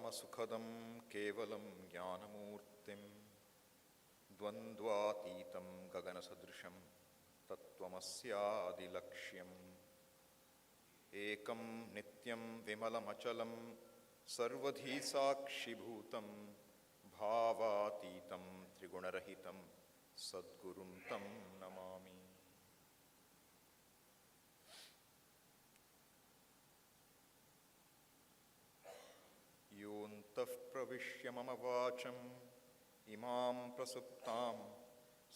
परमसुखदं केवलं ज्ञानमूर्तिं द्वन्द्वातीतं गगनसदृशं तत्त्वमस्यादिलक्ष्यम् एकं नित्यं विमलमचलं सर्वधी साक्षिभूतं भावातीतं त्रिगुणरहितं सद्गुरुं तं नमामि। योऽन्तः प्रविश्य मम वाचम् इमां प्रसुप्तां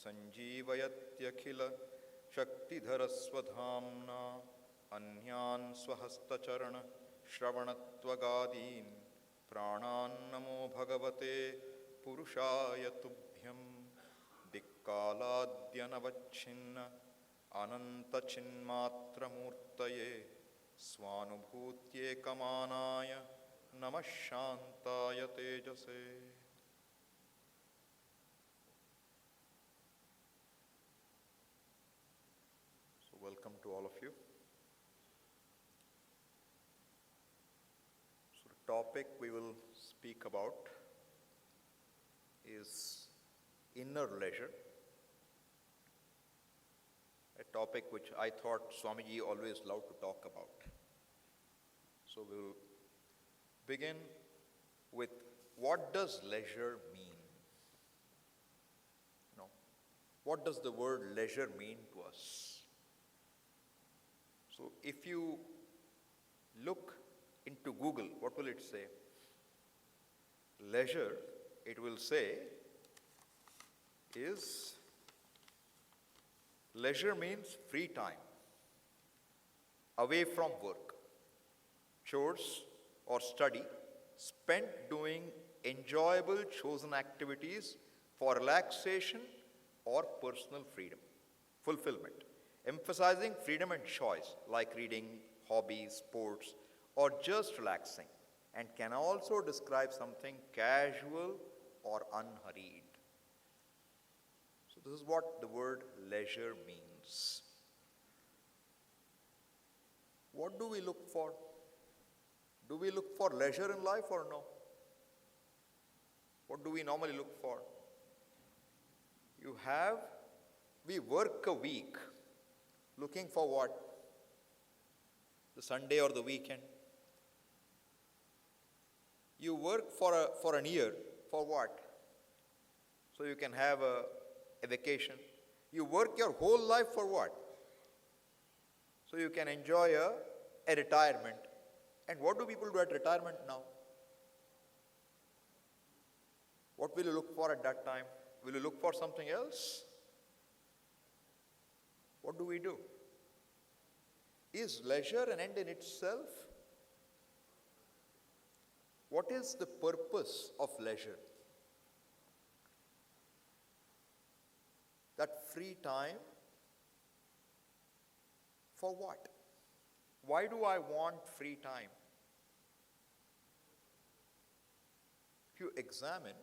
सञ्जीवयत्यखिल शक्तिधरस्वधाम्ना अन्यान् स्वहस्तचरण श्रवणत्वगादीन् प्राणान्नमो भगवते पुरुषाय तुभ्यं। दिक्कालाद्यनवच्छिन्न अनन्तचिन्मात्रमूर्तये स्वानुभूत्येकमानाय नमः शान्ताय तेजसे। So welcome to all of you. So the topic we will speak about is inner leisure, a topic which I thought Swamiji always loved to talk about. So we will begin with, what does leisure mean? What does the word leisure mean to us? So if you look into Google, what will it say? Leisure, it will say, leisure means free time, away from work, chores, or study, spent doing enjoyable chosen activities for relaxation or personal freedom, fulfillment, emphasizing freedom and choice, like reading, hobbies, sports, or just relaxing, and can also describe something casual or unhurried. So this is what the word leisure means. What do we look for? Do we look for leisure in life or no? What do we normally look for? We work a week looking for what? The Sunday or the weekend. You work for an year for what? So you can have a vacation. You work your whole life for what? So you can enjoy a retirement. And what do people do at retirement now? What will you look for at that time? Will you look for something else? What do we do? Is leisure an end in itself? What is the purpose of leisure? That free time, for what? Why do I want free time? If you examine,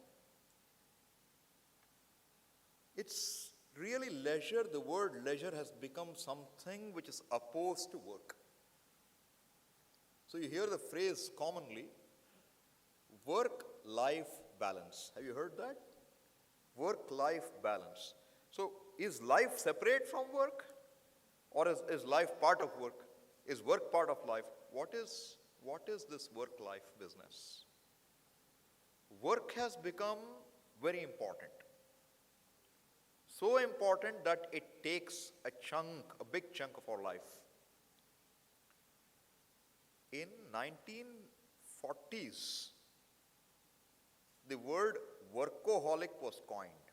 it's really leisure. The word leisure has become something which is opposed to work. So you hear the phrase commonly, work-life balance. Have you heard that? Work-life balance. So is life separate from work? Or is life part of work? Is work part of life? What is this work-life business? Work has become very important. So important that it takes a big chunk of our life. In 1940s, the word workaholic was coined.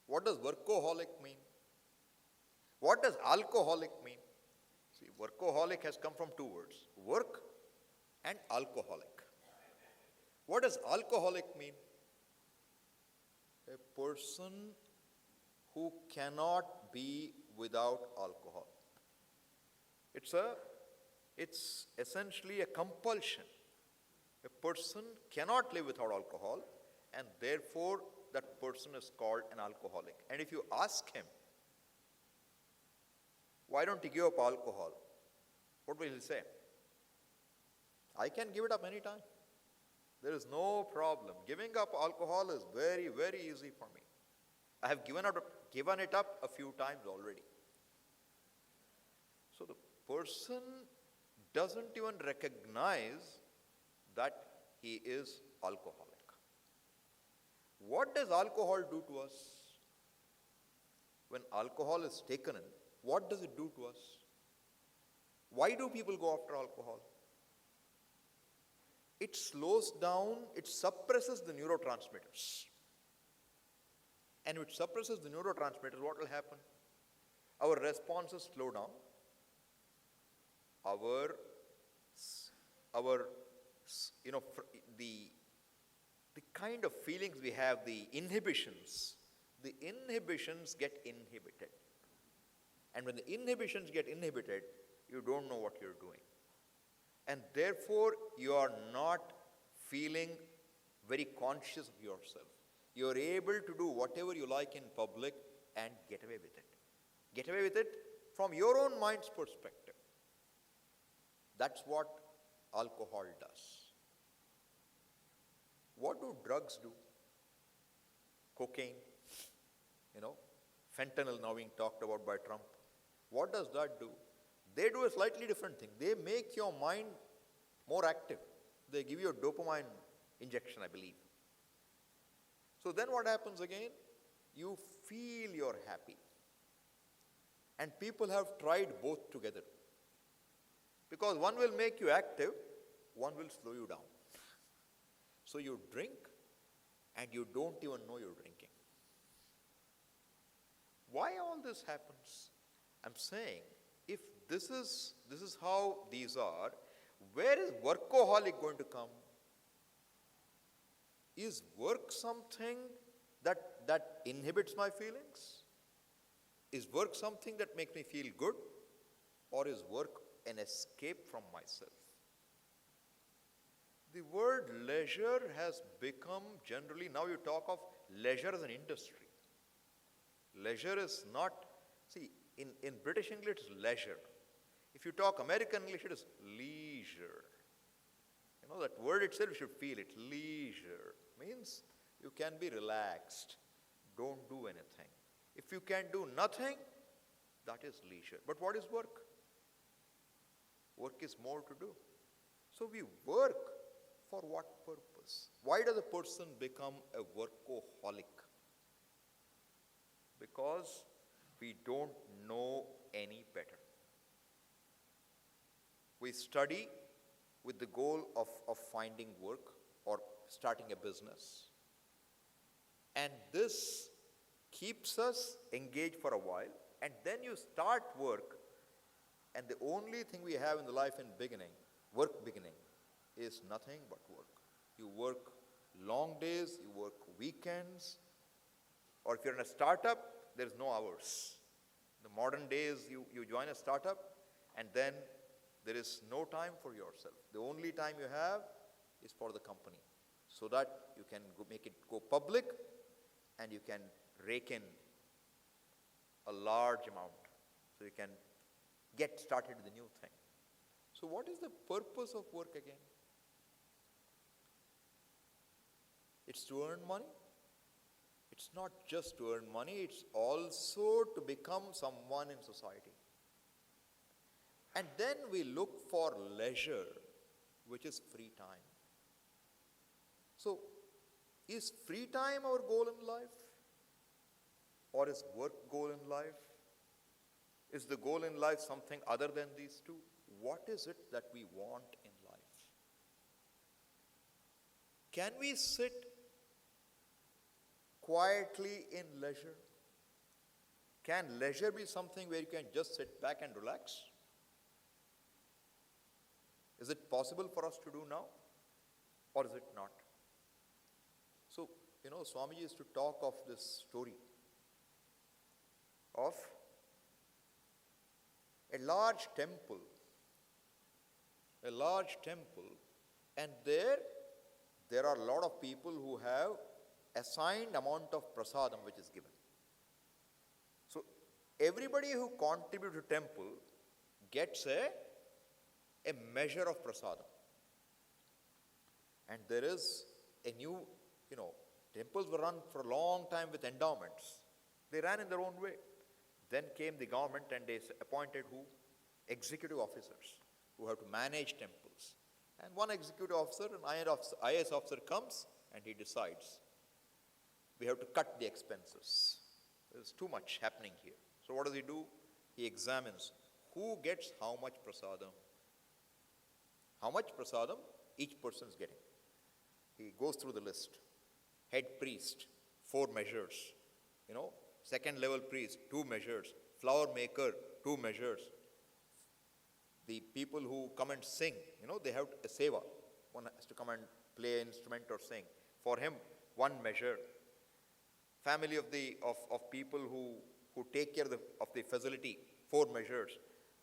What does workaholic mean? What does alcoholic mean? See, workaholic has come from two words, work and alcoholic. What does alcoholic mean? A person who cannot be without alcohol. It's essentially a compulsion. A person cannot live without alcohol, and therefore that person is called an alcoholic. And if you ask him, why don't you give up alcohol? What will he say? I can give it up anytime. There is no problem. Giving up alcohol is very, very easy for me. I have given it up a few times already. So the person doesn't even recognize that he is alcoholic. What does alcohol do to us? When alcohol is taken in, what does it do to us? Why do people go after alcohol? It slows down, it suppresses the neurotransmitters. And if it suppresses the neurotransmitters, what will happen? Our responses slow down. The kind of feelings we have, the inhibitions get inhibited. And when the inhibitions get inhibited, you don't know what you're doing. And therefore, you are not feeling very conscious of yourself. You're able to do whatever you like in public and get away with it. Get away with it from your own mind's perspective. That's what alcohol does. What do drugs do? Cocaine, fentanyl now being talked about by Trump. What does that do? They do a slightly different thing. They make your mind more active. They give you a dopamine injection, I believe. So then what happens again? You feel you're happy. And people have tried both together. Because one will make you active, one will slow you down. So you drink and you don't even know you're drinking. Why all this happens? I'm saying, if this is how these are, where is workaholic going to come? Is work something that inhibits my feelings? Is work something that makes me feel good? Or is work an escape from myself? The word leisure has become generally, now you talk of leisure as an industry. Leisure is not, in British English it's leisure. If you talk American English, it is leisure. That word itself, you should feel it. Leisure means you can be relaxed. Don't do anything. If you can do nothing, that is leisure. But what is work? Work is more to do. So we work for what purpose? Why does a person become a workaholic? Because we don't know any better. We study with the goal of finding work or starting a business. And this keeps us engaged for a while. And then you start work. And the only thing we have in the life in work beginning, is nothing but work. You work long days, you work weekends. Or if you're in a startup, there's no hours. The modern days, you join a startup and then there is no time for yourself. The only time you have is for the company, so that you can make it go public and you can rake in a large amount. So you can get started with the new thing. So what is the purpose of work again? It's to earn money. It's not just to earn money, it's also to become someone in society. And then we look for leisure, which is free time. So, is free time our goal in life? Or is work goal in life? Is the goal in life something other than these two? What is it that we want in life? Can we sit quietly in leisure? Can leisure be something where you can just sit back and relax? Is it possible for us to do now? Or is it not? So, Swamiji used to talk of this story of a large temple, and there are a lot of people who have assigned amount of prasadam which is given. So everybody who contributes to temple gets a measure of prasadam. And there is a new, temples were run for a long time with endowments. They ran in their own way. Then came the government and they appointed who? Executive officers who have to manage temples. And one executive officer, an IAS officer comes and he decides, we have to cut the expenses. There's too much happening here. So what does he do? He examines who gets how much prasadam. How much prasadam each person is getting. He goes through the list. Head priest, 4 measures. Second level priest, 2 measures. Flower maker, 2 measures. The people who come and sing, they have a seva. One has to come and play an instrument or sing. For him, 1 measure. Family of people who take care of the facility, 4 measures.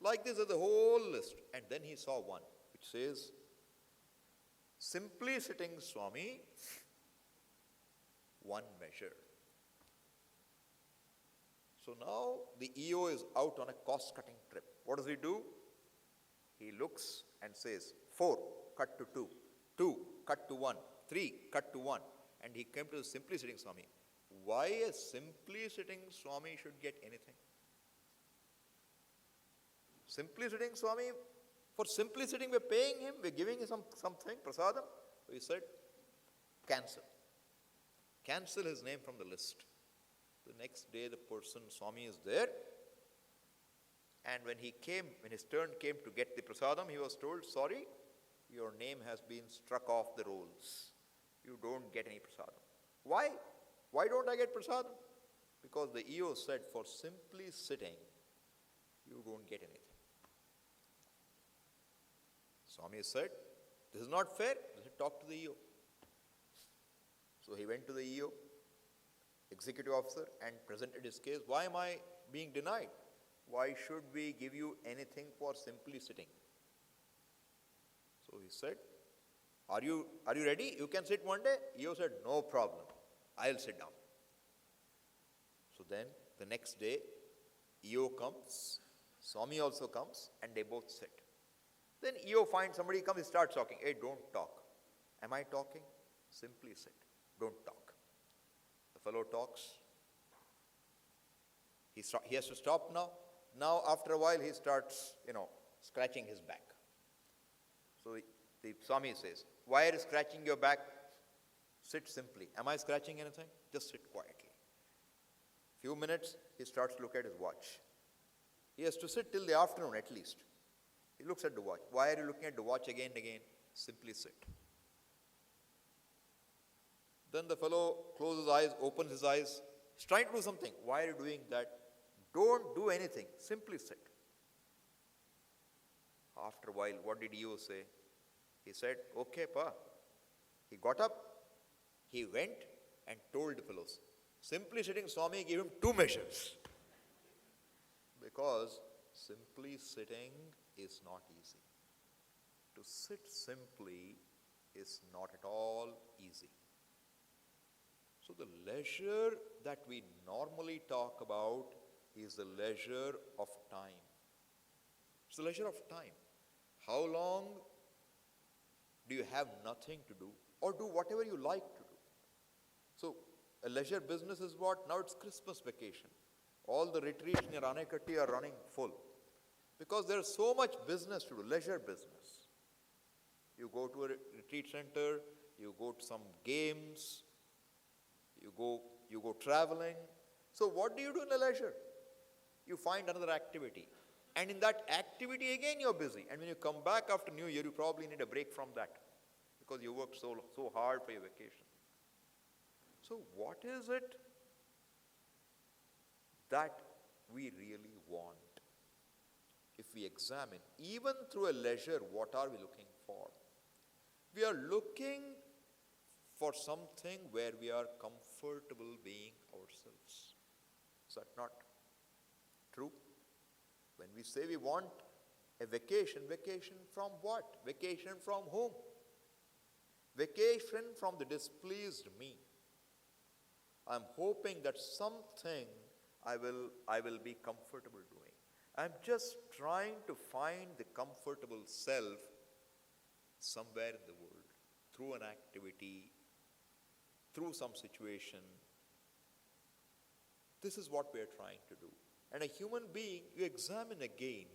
Like this is the whole list. And then he saw one, which says, simply sitting Swami, 1 measure. So now the EO is out on a cost-cutting trip. What does he do? He looks and says, 4, cut to 2. 2, cut to 1. 3, cut to 1. And he came to the simply sitting Swami. Why a simply sitting Swami should get anything? Simply sitting Swami, for simply sitting we're paying him, we're giving him something, prasadam. So he said, cancel. Cancel his name from the list. The next day the person, Swami, is there. And when his turn came to get the prasadam, he was told, sorry, your name has been struck off the rolls. You don't get any prasadam. Why? Why don't I get prasadam? Because the EO said, for simply sitting, you don't get anything. Swami said, this is not fair. He said, talk to the EO. So he went to the EO, executive officer, and presented his case. Why am I being denied? Why should we give you anything for simply sitting? So he said, are you ready? You can sit one day? EO said, no problem. I'll sit down. So then the next day, EO comes, Swami also comes, and they both sit. Then EO finds somebody comes, he starts talking. Hey, don't talk. Am I talking? Simply sit. Don't talk. The fellow talks. He has to stop now. Now, after a while, he starts, scratching his back. So the Swami says, why are you scratching your back? Sit simply. Am I scratching anything? Just sit quietly. Few minutes, he starts to look at his watch. He has to sit till the afternoon at least. He looks at the watch. Why are you looking at the watch again and again? Simply sit. Then the fellow closes his eyes, opens his eyes. He's trying to do something. Why are you doing that? Don't do anything. Simply sit. After a while, what did EO say? He said, okay, pa. He got up. He went and told the fellows. Simply sitting Swami gave him 2 measures. Because simply sitting is not easy. To sit simply is not at all easy. So the leisure that we normally talk about is the leisure of time. It's the leisure of time. How long do you have nothing to do or do whatever you like to do? So a leisure business is what? Now it's Christmas vacation. All the retreats near Anekatti are running full. Because there's so much business to do, leisure business. You go to a retreat center, you go to some games, you go traveling. So what do you do in the leisure? You find another activity. And in that activity again you're busy. And when you come back after New Year, you probably need a break from that. Because you worked so hard for your vacation. So what is it that we really want? If we examine, even through a leisure, what are we looking for? We are looking for something where we are comfortable being ourselves. Is that not true? When we say we want a vacation from what? Vacation from whom? Vacation from the displeased me. I'm hoping that something I will be comfortable doing. I'm just trying to find the comfortable self somewhere in the world. through an activity, through some situation. This is what we are trying to do. And a human being, you examine again,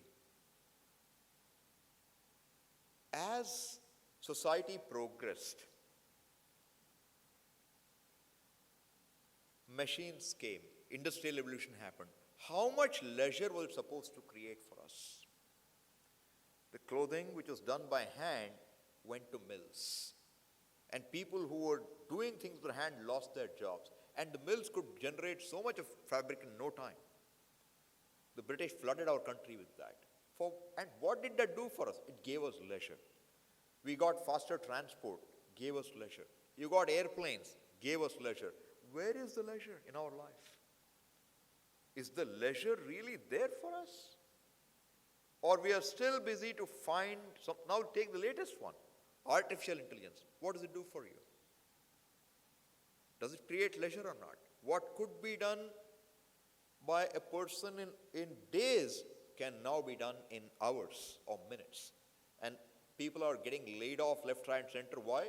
as society progressed, machines came, industrial revolution happened. How much leisure was it supposed to create for us? The clothing which was done by hand went to mills. And people who were doing things with their hand lost their jobs. And the mills could generate so much of fabric in no time. The British flooded our country with that. And what did that do for us? It gave us leisure. We got faster transport, gave us leisure. You got airplanes, gave us leisure. Where is the leisure in our life? Is the leisure really there for us? Or we are still busy to find some. Now take the latest one, artificial intelligence. What does it do for you? Does it create leisure or not? What could be done by a person in days can now be done in hours or minutes. And people are getting laid off left, right, and center. Why?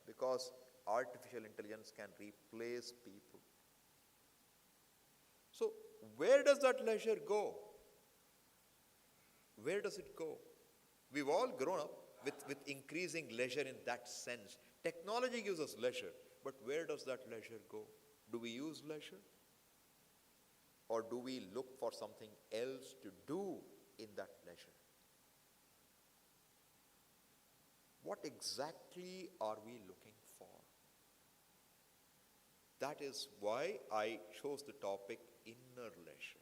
Because artificial intelligence can replace people. So where does that leisure go? Where does it go? We've all grown up with increasing leisure in that sense. Technology gives us leisure, but where does that leisure go? Do we use leisure? Or do we look for something else to do in that leisure? What exactly are we looking for? That is why I chose the topic inner leisure.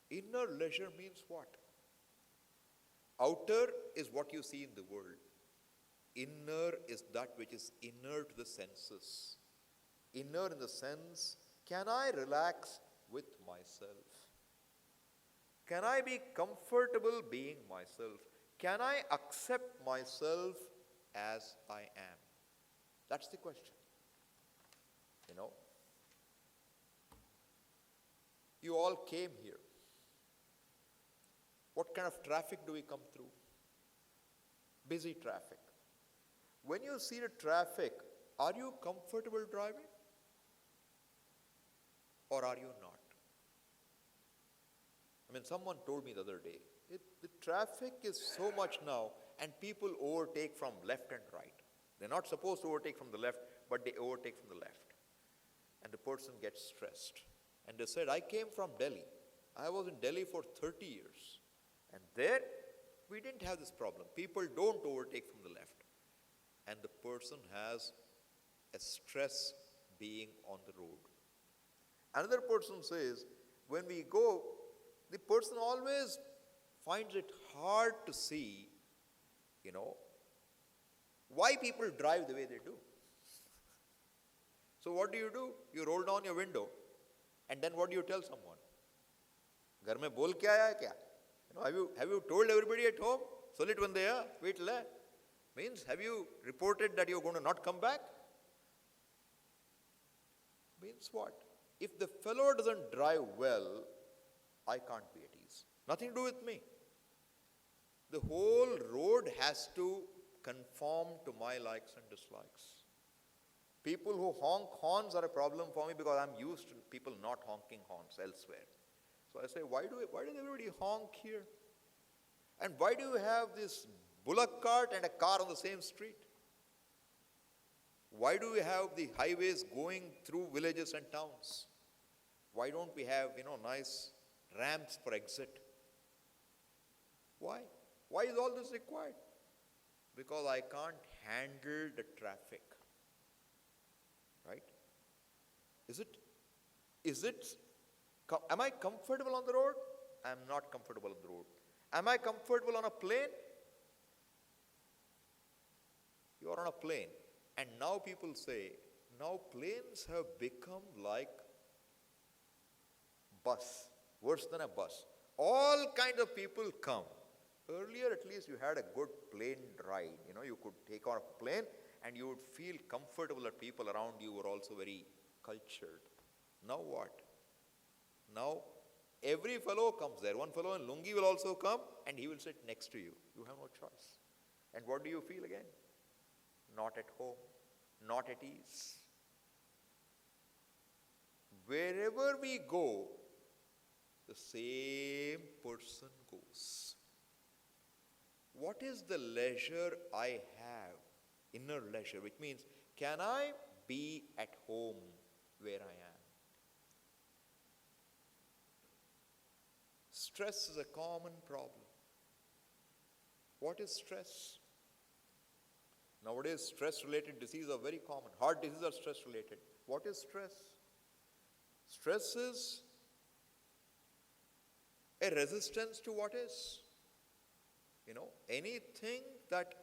Inner leisure means what? Outer is what you see in the world. Inner is that which is inner to the senses. Inner in the sense, can I relax with myself? Can I be comfortable being myself? Can I accept myself as I am? That's the question. You all came here. What kind of traffic do we come through? Busy traffic. When you see the traffic, are you comfortable driving? Or are you not? Someone told me the other day, the traffic is so much now, and people overtake from left and right. They're not supposed to overtake from the left, but they overtake from the left. And the person gets stressed. And they said, I came from Delhi. I was in Delhi for 30 years. And there, we didn't have this problem. People don't overtake from the left. And the person has a stress being on the road. Another person says, when we go, the person always finds it hard to see, why people drive the way they do. So what do? You roll down your window, and then what do you tell someone? Ghar mein bol ke aaya hai kya? Have you told everybody at home? Solit bandaya, wait la. Means, have you reported that you're going to not come back? Means what? If the fellow doesn't drive well, I can't be at ease. Nothing to do with me. The whole road has to conform to my likes and dislikes. People who honk horns are a problem for me because I'm used to people not honking horns elsewhere. So I say, why does everybody honk here? And why do you have this bullock cart and a car on the same street? Why do we have the highways going through villages and towns? Why don't we have, nice ramps for exit? Why? Why is all this required? Because I can't handle the traffic. Right? Am I comfortable on the road? I'm not comfortable on the road. Am I comfortable on a plane? You are on a plane. And now people say, now planes have become like bus, worse than a bus. All kinds of people come. Earlier, at least, you had a good plane ride. You could take on a plane and you would feel comfortable that people around you were also very cultured. Now what? Now, every fellow comes there. One fellow in lungi will also come and he will sit next to you. You have no choice. And what do you feel again? not at home, not at ease. Wherever we go, the same person goes. What is the leisure I have? Inner leisure, which means, can I be at home where I am? Stress is a common problem. What is stress? Nowadays, stress-related diseases are very common. Heart diseases are stress-related. What is stress? Stress is a resistance to what is. Anything that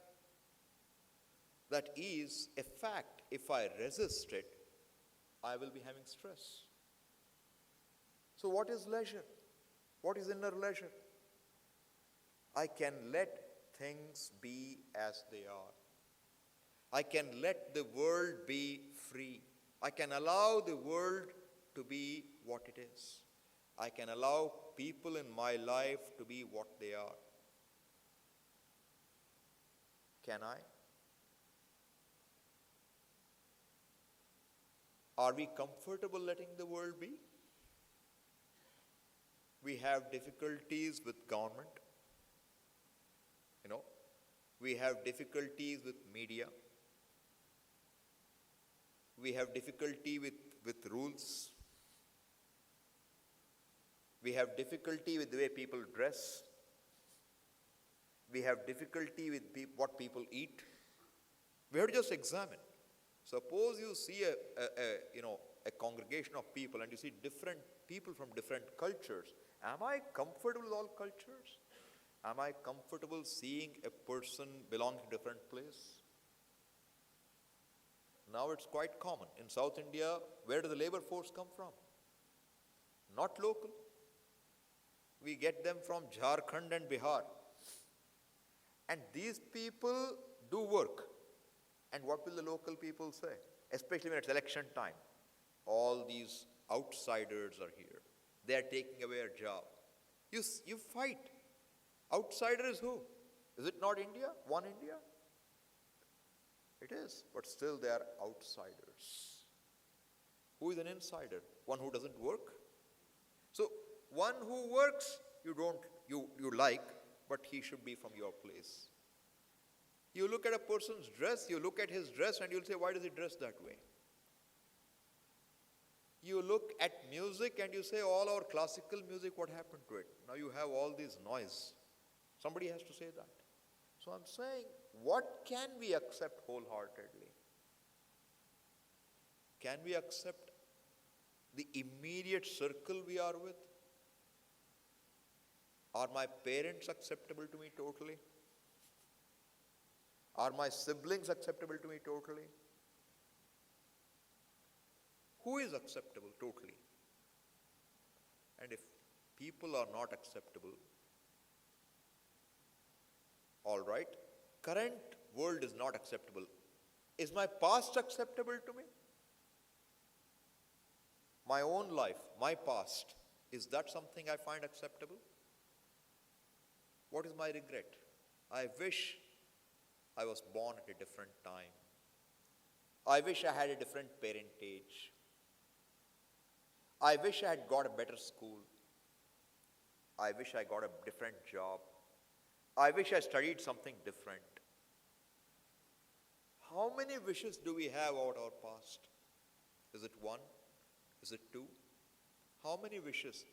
is a fact, if I resist it, I will be having stress. So what is leisure? What is inner leisure? I can let things be as they are. I can let the world be free. I can allow the world to be what it is. I can allow people in my life to be what they are. Can I? Are we comfortable letting the world be? We have difficulties with government. We have difficulties with media. We have difficulty with rules. We have difficulty with the way people dress. We have difficulty with what people eat. We have to just examine. Suppose you see a congregation of people and you see different people from different cultures. Am I comfortable with all cultures? Am I comfortable seeing a person belonging to a different place? Now it's quite common. In South India, where does the labor force come from? Not local. We get them from Jharkhand and Bihar. And these people do work. And what will the local people say? Especially when it's election time. All these outsiders are here. They are taking away our job. You fight. Outsider is who? Is it not India? One India? It is, but still they are outsiders. Who is an insider? One who doesn't work? So one who works, you like, but he should be from your place. You look at a person's dress, you look at his dress and you'll say, why does he dress that way? You look at music and you say, all our classical music, what happened to it? Now you have all this noise. Somebody has to say that. So I'm saying, what can we accept wholeheartedly? Can we accept the immediate circle we are with? Are my parents acceptable to me totally? Are my siblings acceptable to me totally? Who is acceptable totally? And if people are not acceptable, all right, current world is not acceptable. Is my past acceptable to me? My own life, my past, is that something I find acceptable? What is my regret? I wish I was born at a different time. I wish I had a different parentage. I wish I had got a better school. I wish I got a different job. I wish I studied something different. How many wishes do we have about our past? Is it one? Is it two? How many wishes?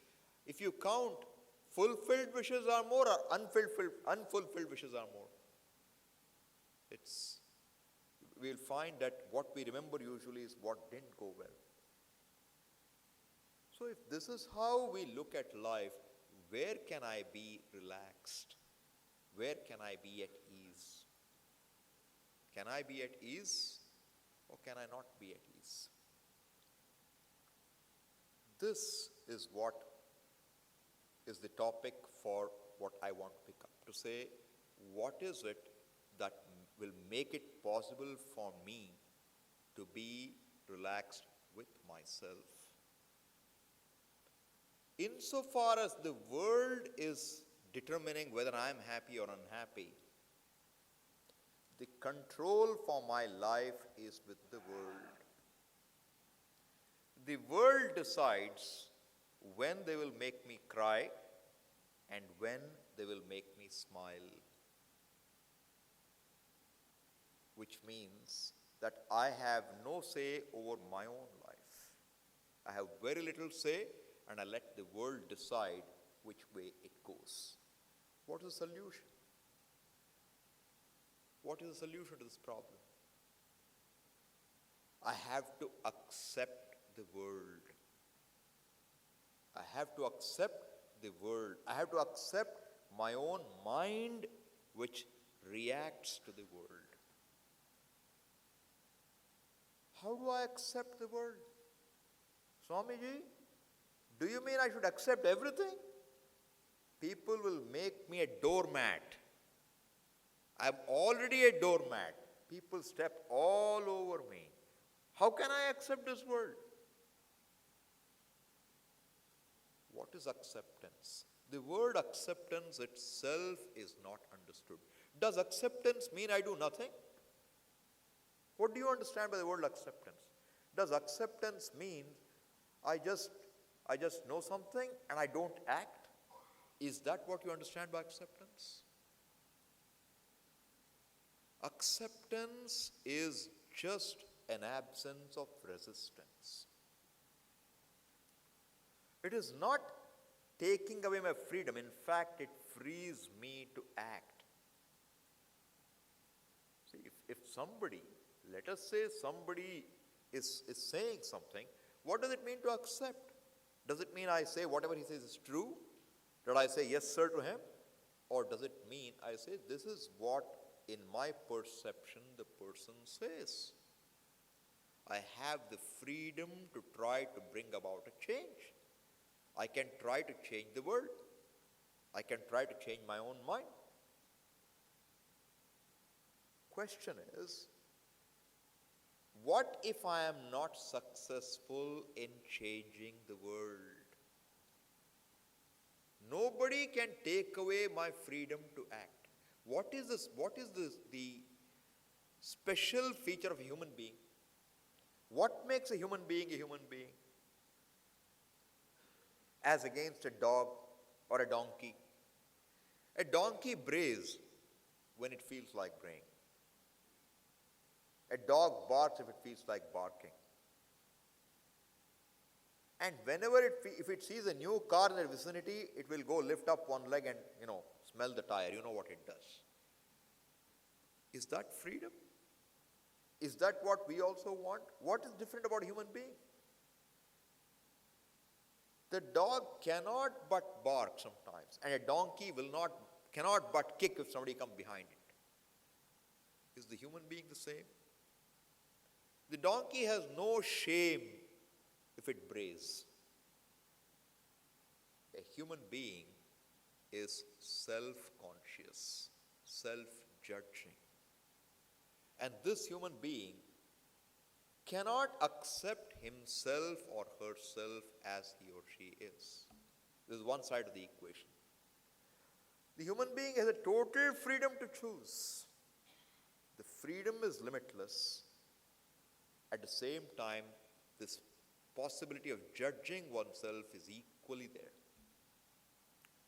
If you count, fulfilled wishes are more or unfulfilled wishes are more. We'll find that what we remember usually is what didn't go well. So if this is how we look at life, where can I be relaxed? Where can I be at ease? Can I be at ease or can I not be at ease? This is what is the topic for what I want to pick up. To say, what is it that will make it possible for me to be relaxed with myself? Insofar as the world is determining whether I am happy or unhappy, The control for my life is with the world. The world decides when they will make me cry and when they will make me smile. Which means that I have no say over my own life. I have very little say, and I let the world decide which way it goes. What is the solution? What is the solution to this problem? I have to accept the world. I have to accept the world. I have to accept my own mind which reacts to the world. How do I accept the world? Swamiji, do you mean I should accept everything? People will make me a doormat. I'm already a doormat. People step all over me. How can I accept this world? What is acceptance? The word acceptance itself is not understood. Does acceptance mean I do nothing? What do you understand by the word acceptance? Does acceptance mean I just know something and I don't act? Is that what you understand by acceptance? Acceptance is just an absence of resistance. It is not taking away my freedom. In fact, it frees me to act. See, if somebody, let us say somebody is saying something, what does it mean to accept? Does it mean I say whatever he says is true? That I say yes sir to him? Or does it mean I say this is what in my perception the person says? I have the freedom to try to bring about a change. I can try to change the world. I can try to change my own mind. Question is, what if I am not successful in changing the world? Nobody can take away my freedom to act. What is the special feature of a human being? What makes a human being a human being? As against a dog or a donkey. A donkey brays when it feels like braying. A dog barks if it feels like barking. And whenever if it sees a new car in the vicinity, it will go lift up one leg and, smell the tire. You know what it does. Is that freedom? Is that what we also want? What is different about a human being? The dog cannot but bark sometimes, and a donkey cannot but kick if somebody comes behind it. Is the human being the same? The donkey has no shame if it brays. A human being is self-conscious, self-judging. And this human being cannot accept himself or herself as he or she is. This is one side of the equation. The human being has a total freedom to choose. The freedom is limitless. At the same time, this possibility of judging oneself is equally there.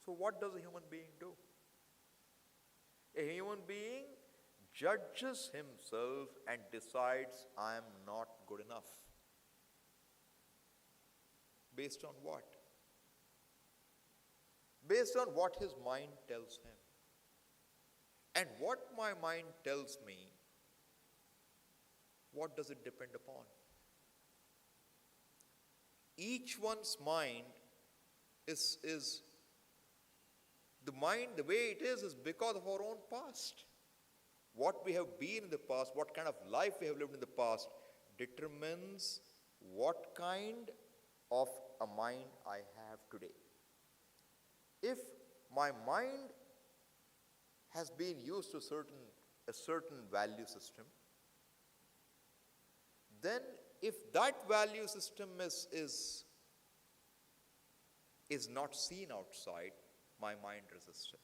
So what does a human being do? A human being judges himself and decides, I am not good enough. Based on what? Based on what his mind tells him. And what my mind tells me, what does it depend upon? Each one's mind is the mind, the way it is because of our own past. What we have been in the past, what kind of life we have lived in the past, determines what kind of a mind I have today. If my mind has been used to a certain value system, then if that value system is not seen outside, my mind resists it.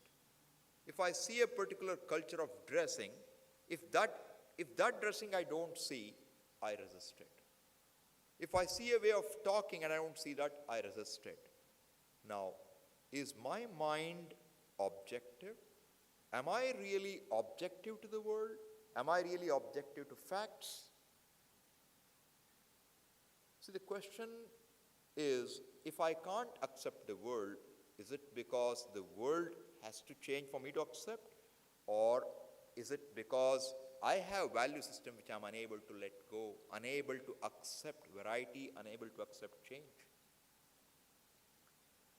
If I see a particular culture of dressing, If that dressing I don't see, I resist it. If I see a way of talking and I don't see that, I resist it. Now, is my mind objective? Am I really objective to the world? Am I really objective to facts? See, the question is, if I can't accept the world, is it because the world has to change for me to accept? Or is it because I have a value system which I'm unable to let go, unable to accept variety, unable to accept change?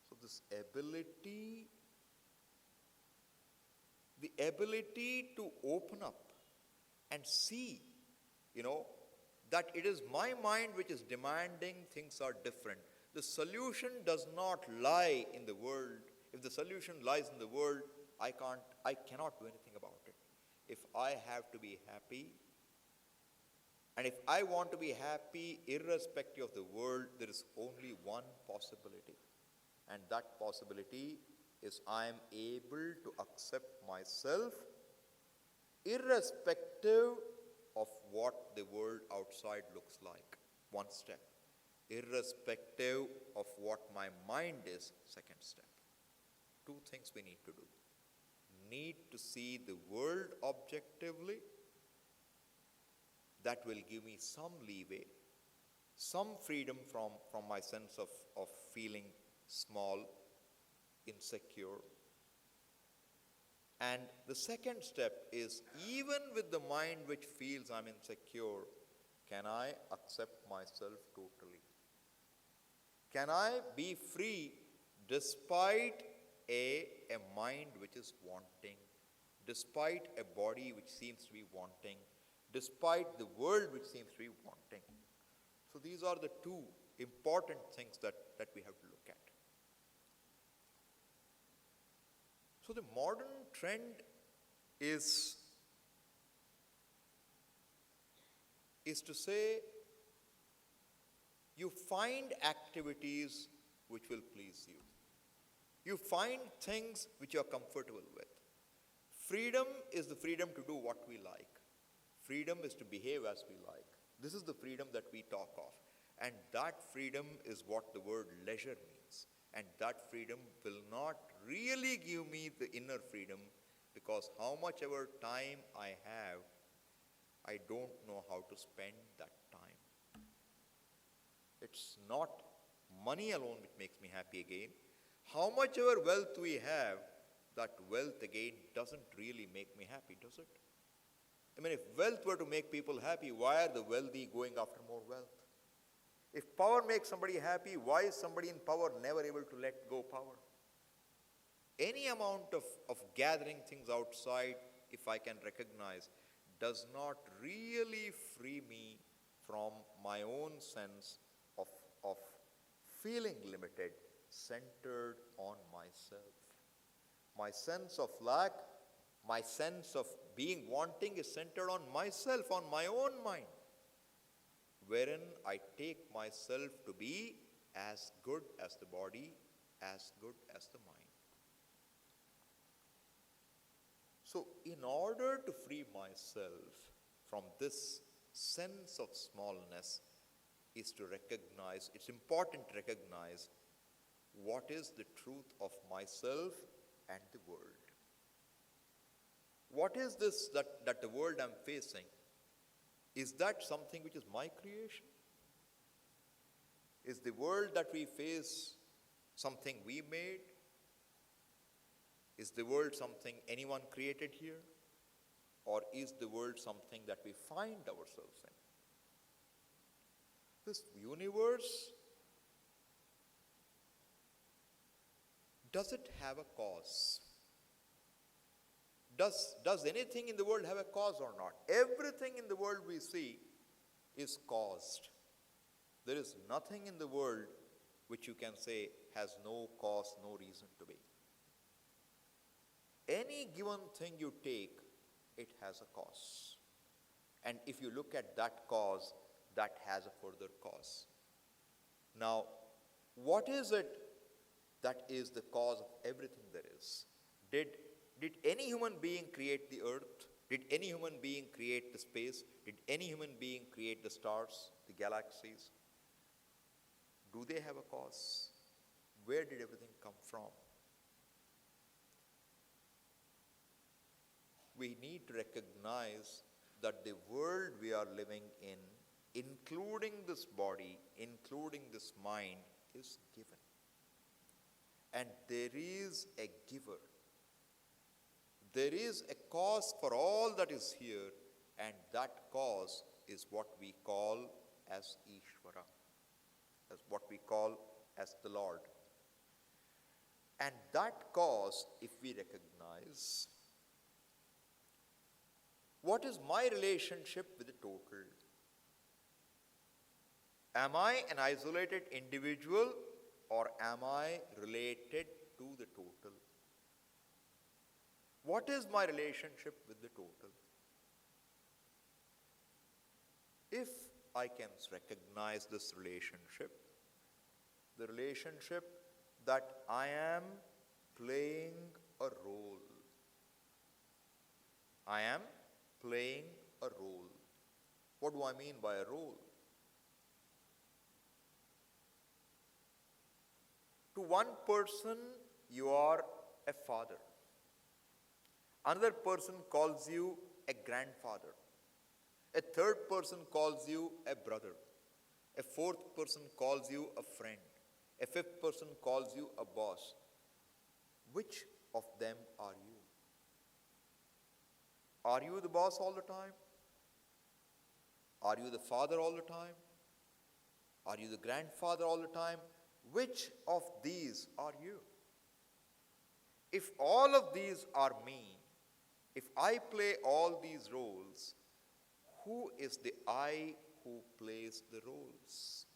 So this ability, the ability to open up and see, that it is my mind which is demanding things are different. The solution does not lie in the world. If the solution lies in the world, I cannot do anything about it. If I have to be happy, and if I want to be happy irrespective of the world, there is only one possibility. And that possibility is I am able to accept myself irrespective of what the world outside looks like. One step. Irrespective of what my mind is, second step. Two things we need to do. Need to see the world objectively. That will give me some leeway, some freedom from my sense of feeling small, insecure. And the second step is, even with the mind which feels I'm insecure, can I accept myself totally? Can I be free despite a mind which is wanting, despite a body which seems to be wanting, despite the world which seems to be wanting? So these are the two important things that we have to look at. So the modern trend is to say, you find activities which will please you. You find things which you are comfortable with. Freedom is the freedom to do what we like. Freedom is to behave as we like. This is the freedom that we talk of. And that freedom is what the word leisure means. And that freedom will not really give me the inner freedom, because how much ever time I have, I don't know how to spend that time. It's not money alone which makes me happy again. How much ever wealth we have, that wealth again doesn't really make me happy, does it? I mean, if wealth were to make people happy, why are the wealthy going after more wealth? If power makes somebody happy, why is somebody in power never able to let go power? Any amount of gathering things outside, if I can recognize, does not really free me from my own sense of feeling limited, centered on myself. My sense of lack, my sense of being wanting is centered on myself, on my own mind, wherein I take myself to be as good as the body, as good as the mind. So in order to free myself from this sense of smallness, is to recognize, it's important to recognize what is the truth of myself and the world. What is this that the world I'm facing? Is that something which is my creation? Is the world that we face something we made? Is the world something anyone created here? Or is the world something that we find ourselves in? This universe, does it have a cause? Does anything in the world have a cause or not? Everything in the world we see is caused. There is nothing in the world which you can say has no cause, no reason to be. Any given thing you take, it has a cause. And if you look at that cause, that has a further cause. Now, what is it that is the cause of everything there is? Did any human being create the earth? Did any human being create the space? Did any human being create the stars, the galaxies? Do they have a cause? Where did everything come from? We need to recognize that the world we are living in, including this body, including this mind, is given. And there is a giver. There is a cause for all that is here, and that cause is what we call as Ishvara, as what we call as the Lord. And that cause, if we recognize, what is my relationship with the total? Am I an isolated individual, or am I related to the total? What is my relationship with the total? If I can recognize this relationship, the relationship that I am playing a role. I am playing a role. What do I mean by a role? To one person, you are a father. Another person calls you a grandfather. A third person calls you a brother. A fourth person calls you a friend. A fifth person calls you a boss. Which of them are you? Are you the boss all the time? Are you the father all the time? Are you the grandfather all the time? Which of these are you? If all of these are me, if I play all these roles, who is the I who plays the roles?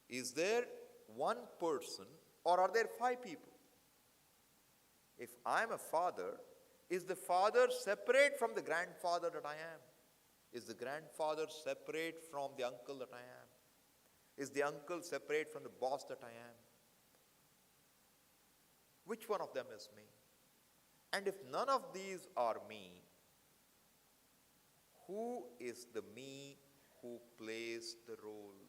Is there one person, or are there 5 people? If I am a father, is the father separate from the grandfather that I am? Is the grandfather separate from the uncle that I am? Is the uncle separate from the boss that I am? Which one of them is me? And if none of these are me, who is the me who plays the role?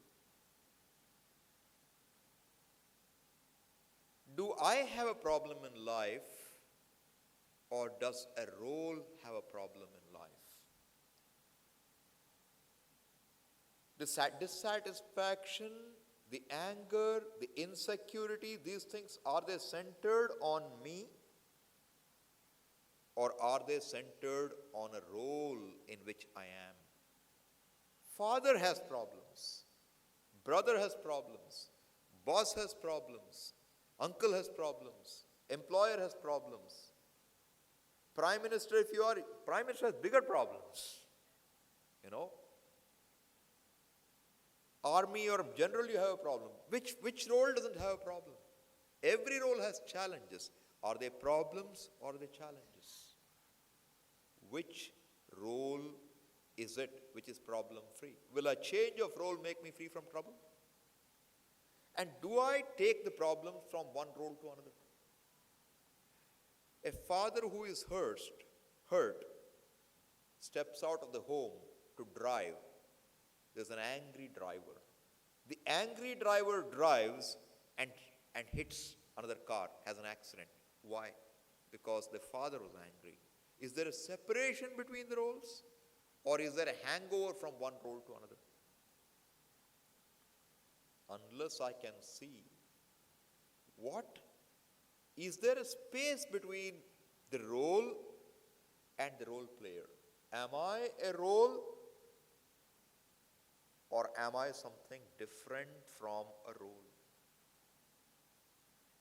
Do I have a problem in life, or does a role have a problem in life? The dissatisfaction, the anger, the insecurity, these things, are they centered on me? Or are they centered on a role in which I am? Father has problems. Brother has problems. Boss has problems. Uncle has problems. Employer has problems. Prime Minister, if you are, Prime Minister has bigger problems. You know. Army or general, you have a problem. Which role doesn't have a problem? Every role has challenges. Are they problems or are they challenges? Which role is it which is problem free? Will a change of role make me free from trouble? And do I take the problem from one role to another? A father who is hurt steps out of the home to drive. There's an angry driver. The angry driver drives and hits another car, has an accident. Why? Because the father was angry. Is there a separation between the roles? Or is there a hangover from one role to another? Unless I can see is there a space between the role and the role player? Am I a role, or am I something different from a role?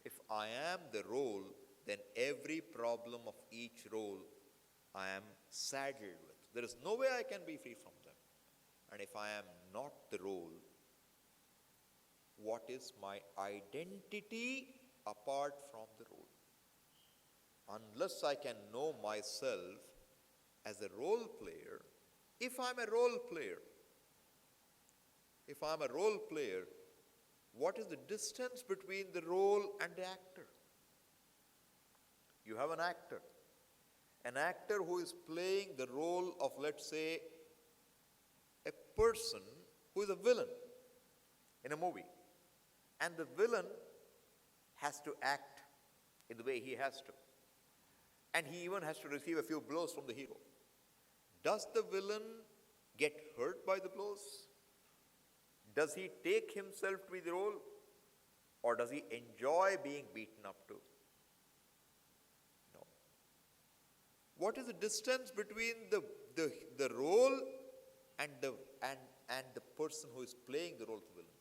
If I am the role, then every problem of each role I am saddled with. There is no way I can be free from them. And if I am not the role, what is my identity apart from the role? Unless I can know myself as a role player, if I'm a role player, what is the distance between the role and the actor? You have an actor. An actor who is playing the role of, let's say, a person who is a villain in a movie. And the villain has to act in the way he has to. And he even has to receive a few blows from the hero. Does the villain get hurt by the blows? Does he take himself to be the role? Or does he enjoy being beaten up too? No. What is the distance between the role and the person who is playing the role of the villain?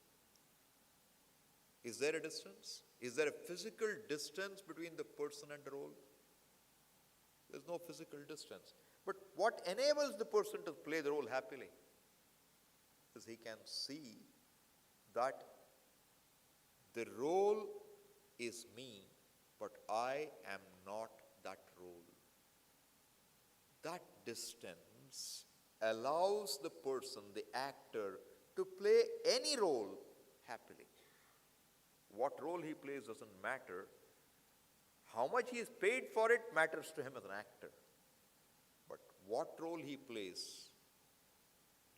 Is there a distance? Is there a physical distance between the person and the role? There's no physical distance. But what enables the person to play the role happily is he can see that the role is me, but I am not that role. That distance allows the person, the actor, to play any role happily. What role he plays doesn't matter. How much he is paid for it matters to him as an actor. But what role he plays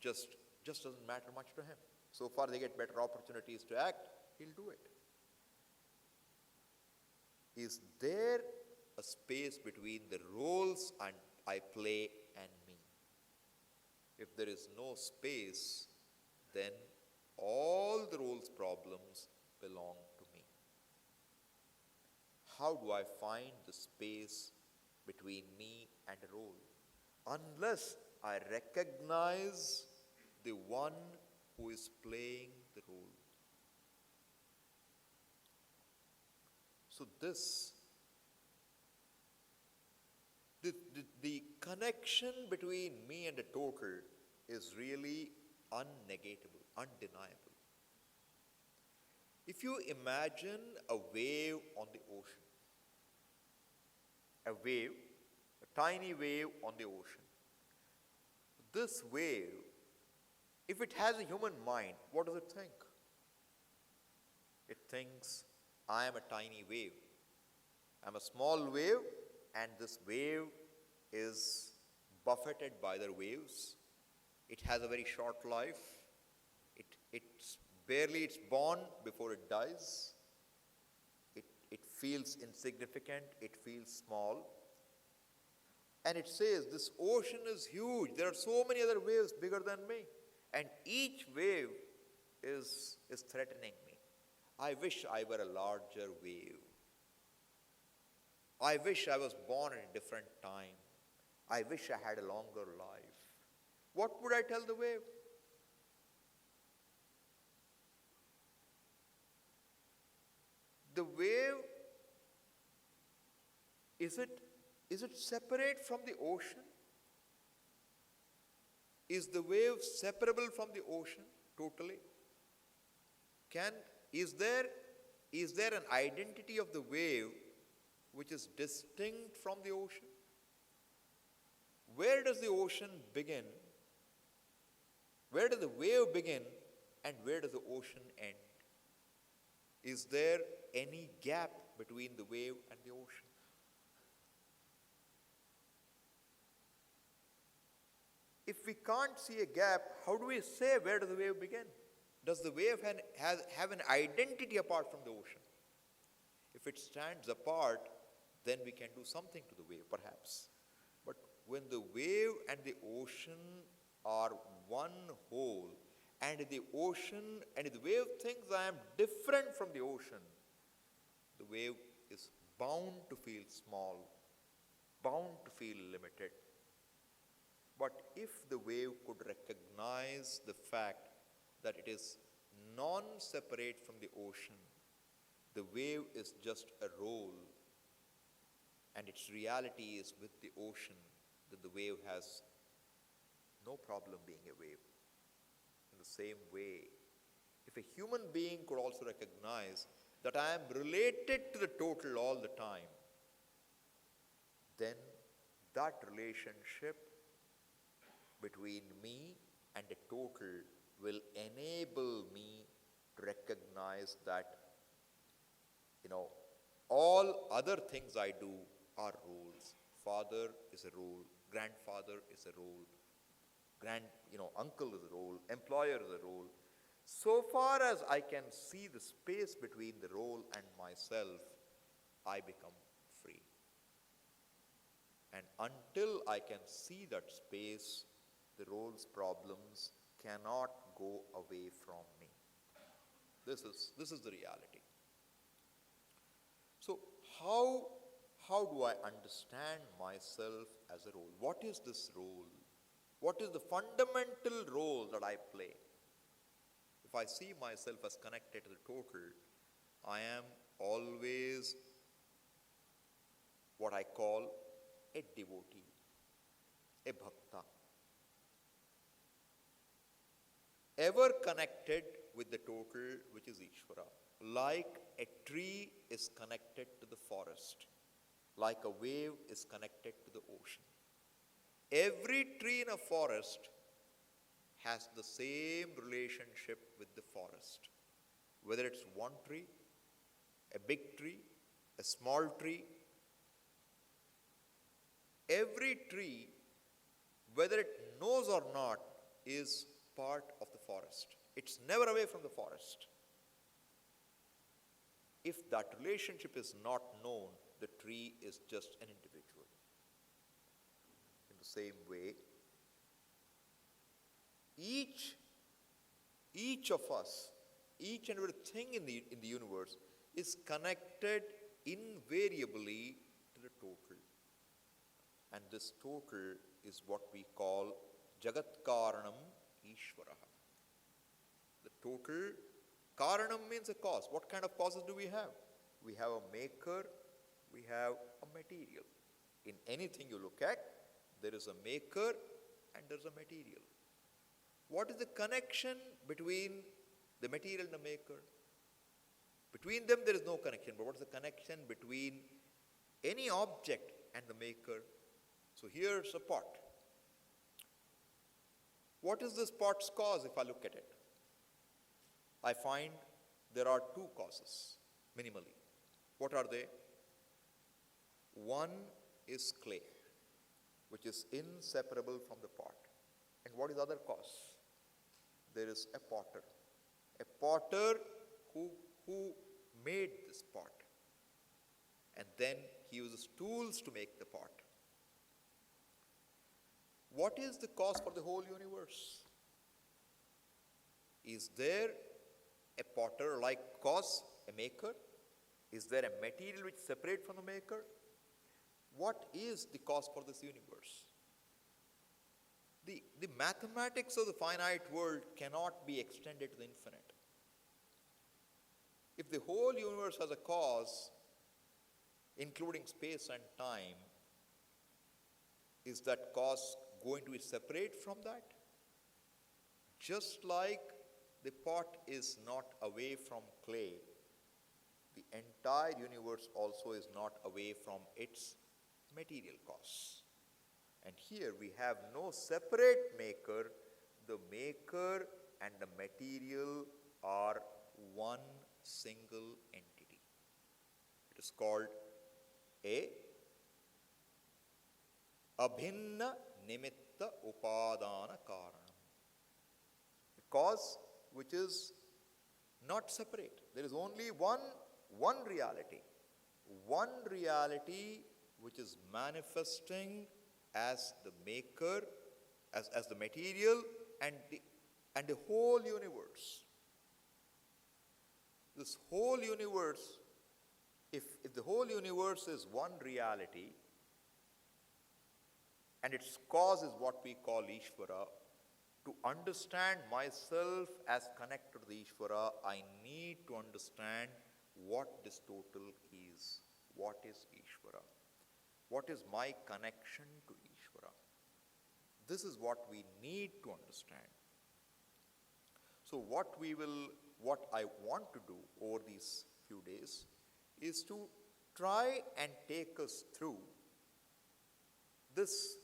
just doesn't matter much to him. So far they get better opportunities to act, he'll do it. Is there a space between the roles I play and me? If there is no space, then all the roles problems belong to me. How do I find the space between me and a role? Unless I recognize the one who is playing the role. So the connection between me and the total is really unnegatable, undeniable. If you imagine a wave on the ocean, a tiny wave on the ocean. This wave, if it has a human mind, what does it think? It thinks, I am a tiny wave. I'm a small wave, and this wave is buffeted by other waves. It has a very short life. It's born before it dies. It feels insignificant. It feels small. And it says, this ocean is huge. There are so many other waves bigger than me. And each wave is threatening me. I wish I were a larger wave. I wish I was born at a different time. I wish I had a longer life. What would I tell the wave? The wave, is it separate from the ocean? Is the wave separable from the ocean totally? Is there an identity of the wave which is distinct from the ocean? Where does the ocean begin? Where does the wave begin and where does the ocean end? Is there any gap between the wave and the ocean? If we can't see a gap, how do we say where does the wave begin? Does the wave have an identity apart from the ocean? If it stands apart, then we can do something to the wave, perhaps. But when the wave and the ocean are one whole, and the wave thinks I am different from the ocean, the wave is bound to feel small, bound to feel limited. But if the wave could recognize the fact that it is non-separate from the ocean, the wave is just a role, and its reality is with the ocean, then the wave has no problem being a wave. In the same way, if a human being could also recognize that I am related to the total all the time, then that relationship between me and the total will enable me to recognize that, all other things I do are roles. Father is a role, grandfather is a role, uncle is a role, employer is a role. So far as I can see the space between the role and myself, I become free. And until I can see that space, the role's problems cannot go away from me. This is the reality. So how do I understand myself as a role? What is this role? What is the fundamental role that I play? If I see myself as connected to the total, I am always what I call a devotee, a bhakta. Ever connected with the total, which is Ishvara. Like a tree is connected to the forest, like a wave is connected to the ocean. Every tree in a forest has the same relationship with the forest. Whether it's one tree, a big tree, a small tree, every tree, whether it knows or not, is part of the forest. It's never away from the forest. If that relationship is not known, the tree is just an individual. In the same way, each of us, each and every thing in the universe is connected invariably to the total. And this total is what we call Jagat Karanam Ishvaraha. The total, Karanam means a cause. What kind of causes do we have? We have a maker, we have a material. In anything you look at, there is a maker and there is a material. What is the connection between the material and the maker? Between them there is no connection, but what is the connection between any object and the maker? So here's a pot. What is this pot's cause if I look at it? I find there are two causes, minimally. What are they? One is clay, which is inseparable from the pot. And what is the other cause? There is a potter. A potter who made this pot. And then he uses tools to make the pot. What is the cause for the whole universe? Is there a potter-like cause, a maker? Is there a material which is separate from the maker? What is the cause for this universe? The mathematics of the finite world cannot be extended to the infinite. If the whole universe has a cause, including space and time, is that cause going to be separate from that? Just like the pot is not away from clay, the entire universe also is not away from its material cause. And here we have no separate maker. The maker and the material are one single entity. It is called a abhinna nimitta upadana karanam. A cause which is not separate. There is only one reality. One reality which is manifesting as the maker, as the material and the whole universe. This whole universe, if the whole universe is one reality, and its cause is what we call Ishvara, to understand myself as connected to the Ishvara, I need to understand what this total is. What is Ishvara? What is my connection to Ishvara? This is what we need to understand. So what I want to do over these few days is to try and take us through this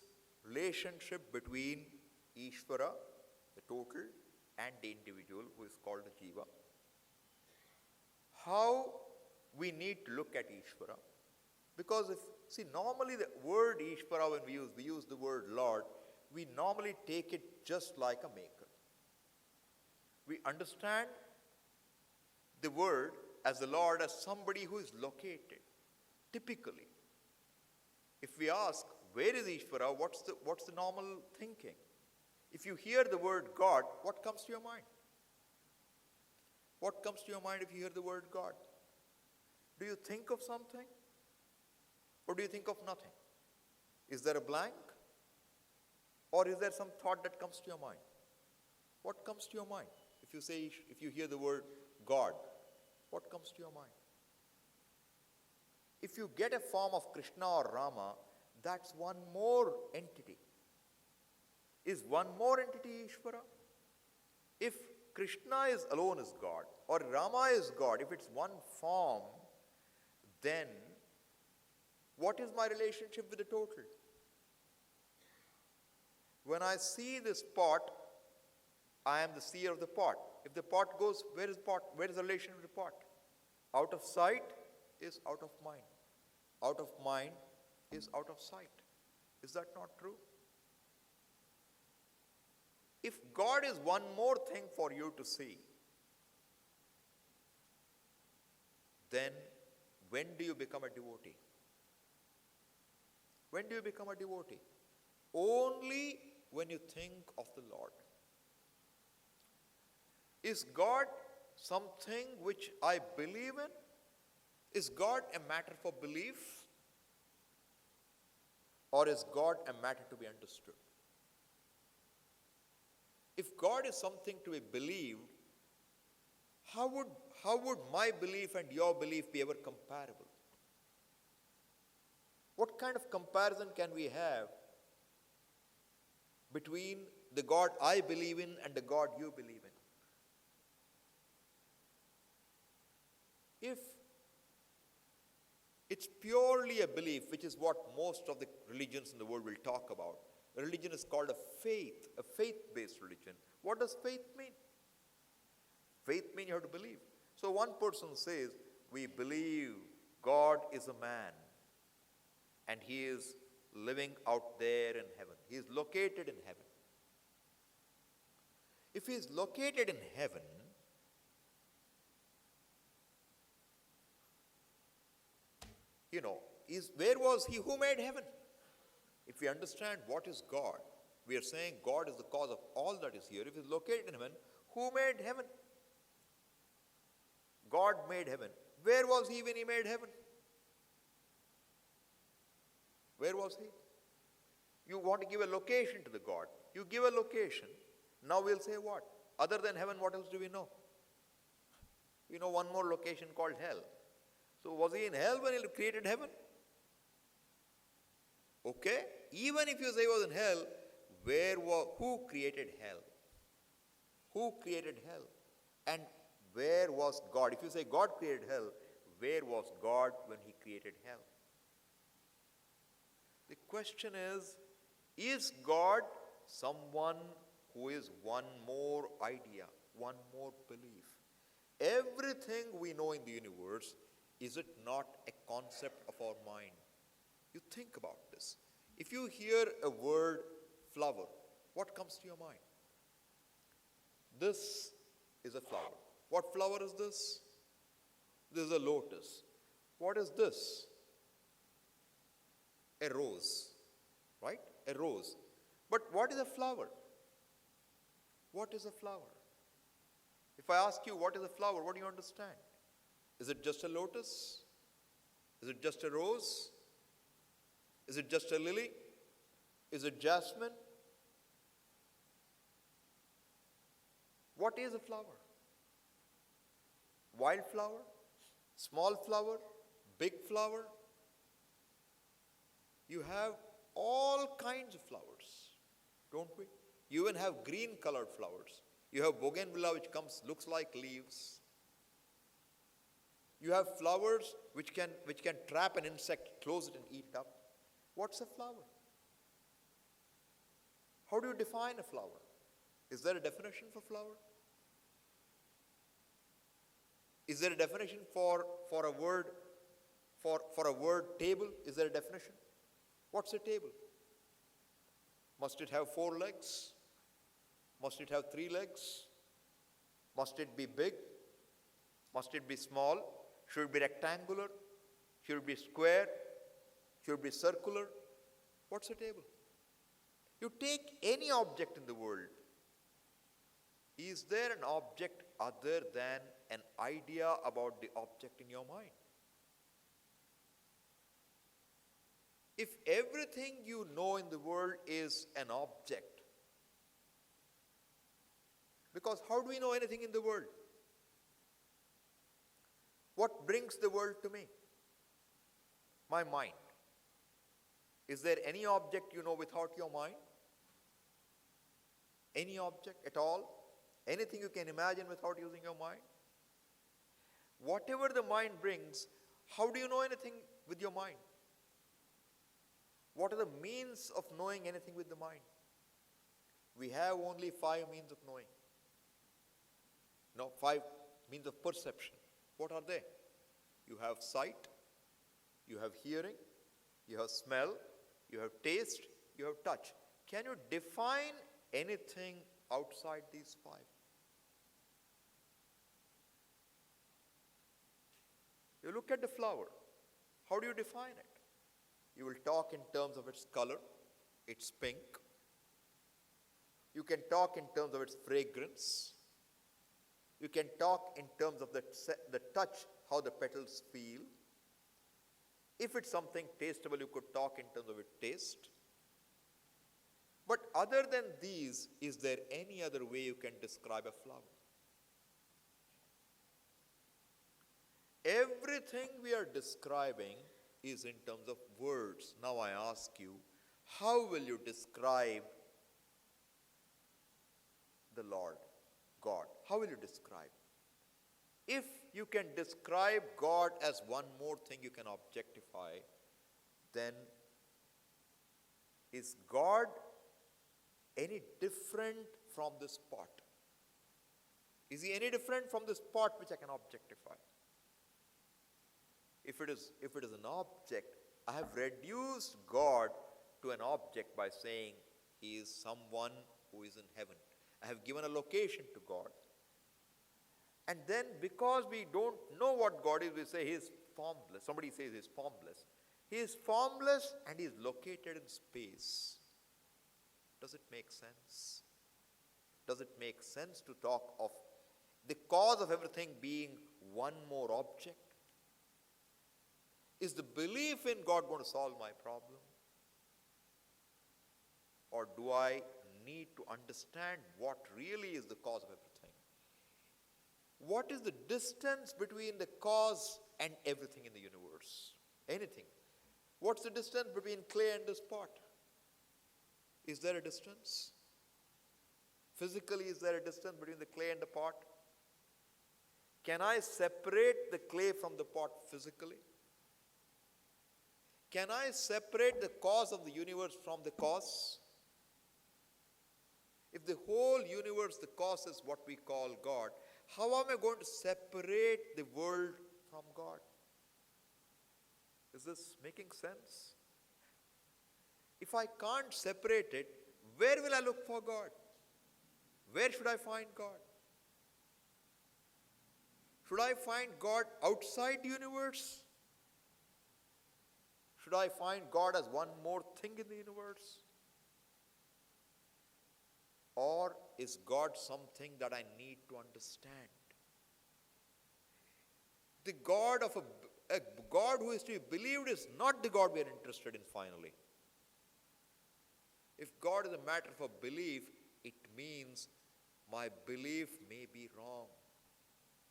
relationship between Ishvara, the total, and the individual who is called the Jiva. How we need to look at Ishvara. Because see, normally the word Ishvara, when we use the word Lord, we normally take it just like a maker. We understand the word as the Lord as somebody who is located, typically. If we ask, where is Ishvara, what's the normal thinking? If you hear the word God, what comes to your mind? What comes to your mind if you hear the word God? Do you think of something? Or do you think of nothing? Is there a blank? Or is there some thought that comes to your mind? What comes to your mind? If you hear the word God, what comes to your mind? If you get a form of Krishna or Rama, that's one more entity. Is one more entity Ishvara? If Krishna alone is God, or Rama is God, if it's one form, then what is my relationship with the total? When I see this pot, I am the seer of the pot. If the pot goes, where is the relation with the pot? Out of sight is out of mind. Out of mind is out of sight. Is that not true? If God is one more thing for you to see, then when do you become a devotee? When do you become a devotee? Only when you think of the Lord. Is God something which I believe in? Is God a matter for belief? Or is God a matter to be understood? If God is something to be believed, how would my belief and your belief be ever comparable? What kind of comparison can we have between the God I believe in and the God you believe in? If it's purely a belief, which is what most of the religions in the world will talk about, a religion is called a faith-based religion. What does faith mean? Faith means you have to believe. So one person says, we believe God is a man and he is living out there in heaven. He is located in heaven. If he is located in heaven, where was he who made heaven? If we understand what is God, we are saying God is the cause of all that is here. If he is located in heaven, who made heaven? God made heaven. Where was he when he made heaven? Where was he? You want to give a location to the God. You give a location. Now we'll say what? Other than heaven, what else do we know? We know one more location called hell. So was he in hell when he created heaven? Okay. Even if you say he was in hell, who created hell? Who created hell? And where was God? If you say God created hell, where was God when he created hell? The question is God someone who is one more idea, one more belief? Everything we know in the universe, is it not a concept of our mind? You think about this. If you hear a word flower, what comes to your mind? This is a flower. What flower is this? This is a lotus. What is this? A rose, right? A rose. But what is a flower? What is a flower? If I ask you what is a flower, what do you understand? Is it just a lotus? Is it just a rose? Is it just a lily? Is it jasmine? What is a flower? Wildflower? Small flower? Big flower? You have all kinds of flowers, don't we? You even have green colored flowers. You have bougainvillea, which looks like leaves. You have flowers which can trap an insect, close it and eat it up. What's a flower? How do you define a flower? Is there a definition for flower? Is there a definition for a word For a word table, is there a definition? What's a table? Must it have 4 legs? Must it have 3 legs? Must it be big? Must it be small? Should it be rectangular? Should it be square? Should it be circular? What's a table? You take any object in the world. Is there an object other than an idea about the object in your mind? If everything you know in the world is an object, because how do we know anything in the world? What brings the world to me? My mind. Is there any object you know without your mind? Any object at all? Anything you can imagine without using your mind? Whatever the mind brings, how do you know anything with your mind? What are the means of knowing anything with the mind? We have only 5 means of knowing. No, 5 means of perception. What are they? You have sight, you have hearing, you have smell, you have taste, you have touch. Can you define anything outside these 5? You look at the flower. How do you define it? You will talk in terms of its color, its pink. You can talk in terms of its fragrance. You can talk in terms of the touch, how the petals feel. If it's something tastable, you could talk in terms of its taste. But other than these, is there any other way you can describe a flower? Everything we are describing is in terms of words. Now I ask you, how will you describe the Lord, God? How will you describe? If you can describe God as one more thing you can objectify, then is God any different from this pot? Is he any different from this pot which I can objectify? If it is an object, I have reduced God to an object by saying he is someone who is in heaven. I have given a location to God. And then because we don't know what God is, we say he is formless. Somebody says he is formless. He is formless and he is located in space. Does it make sense? Does it make sense to talk of the cause of everything being one more object? Is the belief in God going to solve my problem? Or do I need to understand what really is the cause of everything? What is the distance between the cause and everything in the universe? Anything. What's the distance between clay and this pot? Is there a distance? Physically, is there a distance between the clay and the pot? Can I separate the clay from the pot physically? Can I separate the cause of the universe from the cause? If the whole universe, the cause is what we call God, how am I going to separate the world from God? Is this making sense? If I can't separate it, where will I look for God? Where should I find God? Should I find God outside the universe? Should I find God as one more thing in the universe? Or is God something that I need to understand? The God of a God who is to be believed is not the God we are interested in finally. If God is a matter for belief, it means my belief may be wrong.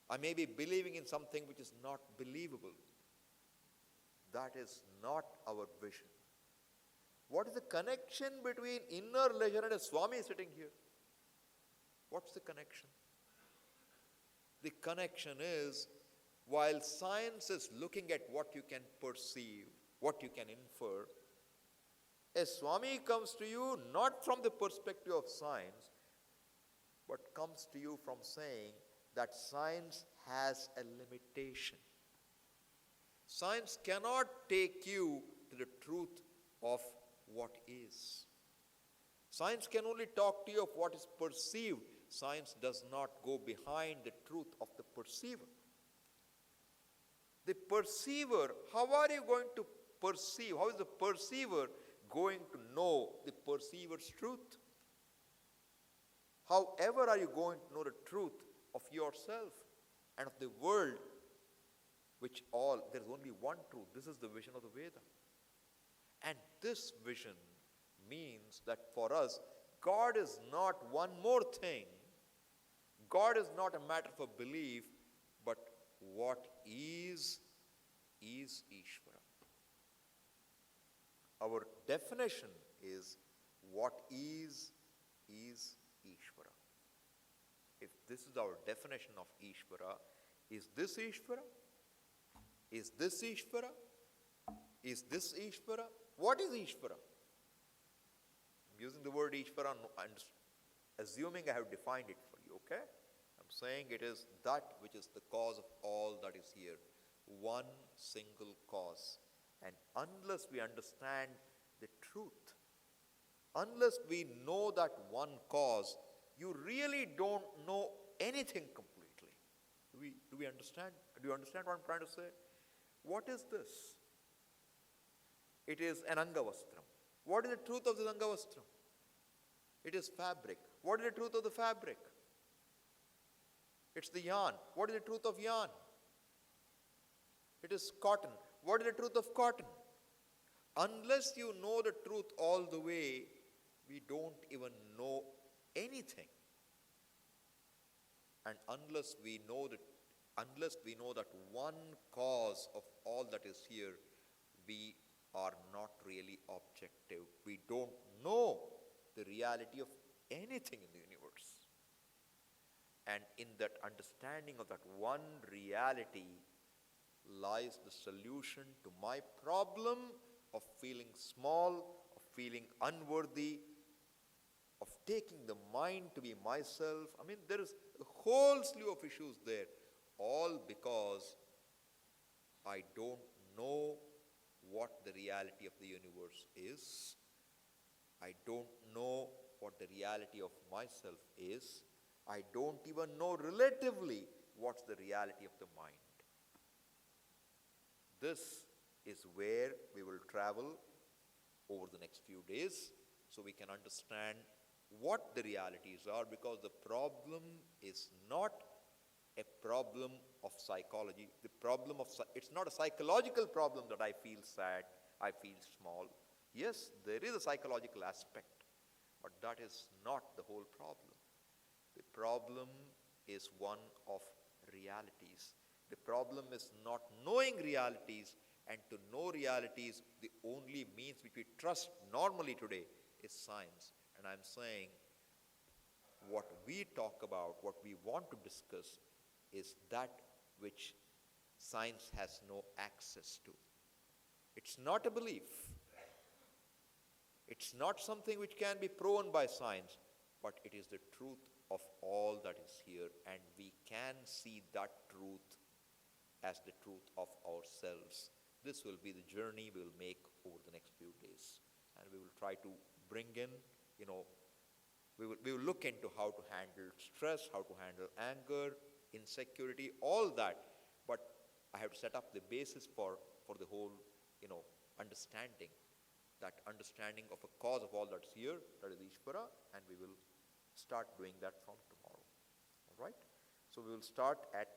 I may be believing in something which is not believable. That is not our vision. What is the connection between inner leisure and a Swami sitting here? What's the connection? The connection is, while science is looking at what you can perceive, what you can infer, a Swami comes to you not from the perspective of science, but comes to you from saying that science has a limitation. Science cannot take you to the truth of what is. Science can only talk to you of what is perceived. Science does not go behind the truth of the perceiver. The perceiver, how are you going to perceive? How is the perceiver going to know the perceiver's truth? However are you going to know the truth of yourself and of the world, there is only one truth. This is the vision of the Veda. And this vision means that for us, God is not one more thing. God is not a matter for belief, but what is Ishvara. Our definition is what is Ishvara. If this is our definition of Ishvara, is this Ishvara? Is this Ishvara? Is this Ishvara? What is Ishvara? I'm using the word Ishvara and assuming I have defined it for you, okay? I'm saying it is that which is the cause of all that is here. One single cause. And unless we understand the truth, unless we know that one cause, you really don't know anything completely. Do we understand? Do you understand what I'm trying to say? What is this? It is an Angavastram. What is the truth of this Angavastram? It is fabric. What is the truth of the fabric? It's the yarn. What is the truth of yarn? It is cotton. What is the truth of cotton? Unless you know the truth all the way, we don't even know anything. And unless we know that one cause of all that is here, we are not really objective. We don't know the reality of anything in the universe. And in that understanding of that one reality lies the solution to my problem of feeling small, of feeling unworthy, of taking the mind to be myself. I mean, there is a whole slew of issues there, all because I don't know what the reality of the universe is. I don't know what the reality of myself is. I don't even know relatively what's the reality of the mind. This is where we will travel over the next few days so we can understand what the realities are, because the problem is not a problem of psychology. It's not a psychological problem that I feel sad, I feel small. Yes, there is a psychological aspect, but that is not the whole problem. The problem is one of realities. The problem is not knowing realities, and to know realities, the only means which we trust normally today is science. And I'm saying what we talk about, what we want to discuss, is that which science has no access to. It's not a belief. It's not something which can be proven by science, but it is the truth of all that is here, and we can see that truth as the truth of ourselves. This will be the journey we will make over the next few days, and we will try to bring in, we will look into how to handle stress, how to handle anger, insecurity, all that. But I have to set up the basis for the whole, understanding, that understanding of a cause of all that's here, that is Ishvara, and we will start doing that from tomorrow. All right? So we will start at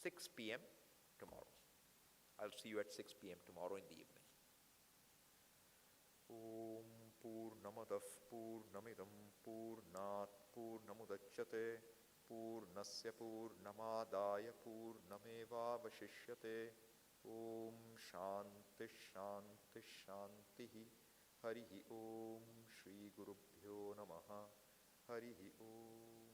6 p.m. tomorrow. I'll see you at 6 p.m. tomorrow in the evening. Om Purnamadav Purnamidam Purnat Purnamudachyate Purnasya Purnamadaya Purnameva Vashishyate. Om Shanti Shanti Shanti. Harihi Om Shri Gurubhyo Namaha. Harihi Om.